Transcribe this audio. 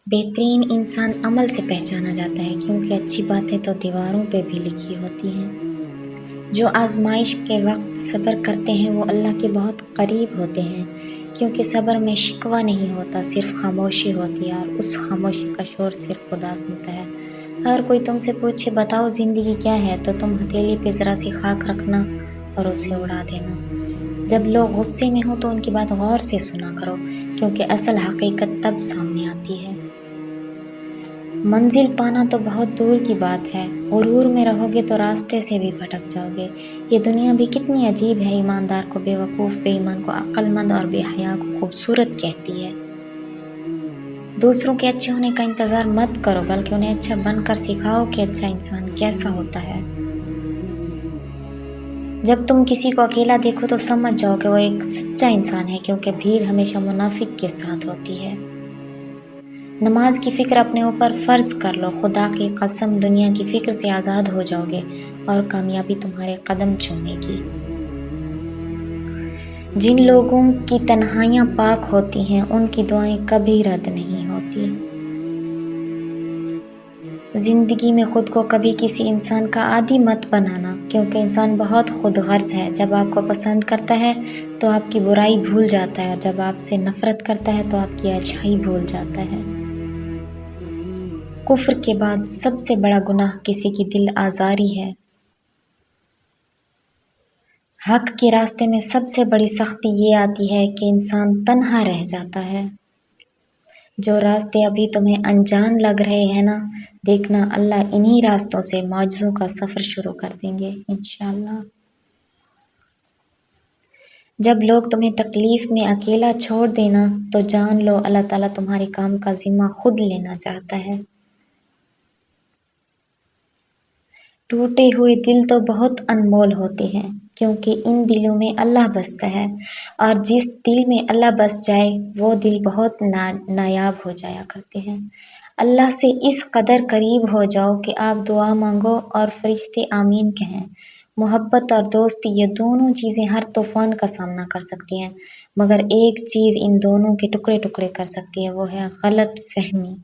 بہترین انسان عمل سے پہچانا جاتا ہے، کیونکہ اچھی باتیں تو دیواروں پہ بھی لکھی ہوتی ہیں۔ جو آزمائش کے وقت صبر کرتے ہیں وہ اللہ کے بہت قریب ہوتے ہیں، کیونکہ صبر میں شکوہ نہیں ہوتا، صرف خاموشی ہوتی ہے، اور اس خاموشی کا شور صرف خدا سنتا ہے۔ اگر کوئی تم سے پوچھے بتاؤ زندگی کیا ہے، تو تم ہتھیلی پہ ذرا سی خاک رکھنا اور اسے اڑا دینا۔ جب لوگ غصے میں ہوں تو ان کی بات غور سے سنا کرو، کیونکہ اصل حقیقت تب سامنے آتی ہے۔ منزل پانا تو بہت دور کی بات ہے، غرور میں رہو گے تو راستے سے بھی بھٹک جاؤ گے۔ یہ دنیا بھی کتنی عجیب ہے، ایماندار کو بے وقوف، بے ایمان کو عقل مند اور بے حیا کو خوبصورت کہتی ہے۔ دوسروں کے اچھے ہونے کا انتظار مت کرو، بلکہ انہیں اچھا بن کر سکھاؤ کہ اچھا انسان کیسا ہوتا ہے۔ جب تم کسی کو اکیلا دیکھو تو سمجھ جاؤ کہ وہ ایک سچا انسان ہے، کیونکہ بھیڑ ہمیشہ منافق کے ساتھ ہوتی ہے۔ نماز کی فکر اپنے اوپر فرض کر لو، خدا کی قسم دنیا کی فکر سے آزاد ہو جاؤ گے اور کامیابی تمہارے قدم چومے گی۔ جن لوگوں کی تنہائیاں پاک ہوتی ہیں ان کی دعائیں کبھی رد نہیں ہوتی۔ زندگی میں خود کو کبھی کسی انسان کا عادی مت بنانا، کیونکہ انسان بہت خود غرض ہے۔ جب آپ کو پسند کرتا ہے تو آپ کی برائی بھول جاتا ہے، اور جب آپ سے نفرت کرتا ہے تو آپ کی اچھائی بھول جاتا ہے۔ کفر کے بعد سب سے بڑا گناہ کسی کی دل آزاری ہے۔ حق کے راستے میں سب سے بڑی سختی یہ آتی ہے کہ انسان تنہا رہ جاتا ہے۔ جو راستے ابھی تمہیں انجان لگ رہے ہیں نا، دیکھنا اللہ انہی راستوں سے معجزوں کا سفر شروع کر دیں گے انشاءاللہ۔ جب لوگ تمہیں تکلیف میں اکیلا چھوڑ دینا تو جان لو اللہ تعالیٰ تمہارے کام کا ذمہ خود لینا چاہتا ہے۔ ٹوٹے ہوئے دل تو بہت انمول ہوتے ہیں، کیونکہ ان دلوں میں اللہ بستا ہے، اور جس دل میں اللہ بس جائے وہ دل بہت نایاب ہو جایا کرتے ہیں۔ اللہ سے اس قدر قریب ہو جاؤ کہ آپ دعا مانگو اور فرشتے آمین کہیں۔ محبت اور دوستی یہ دونوں چیزیں ہر طوفان کا سامنا کر سکتی ہیں، مگر ایک چیز ان دونوں کے ٹکڑے ٹکڑے کر سکتی ہے، وہ ہے غلط فہمی۔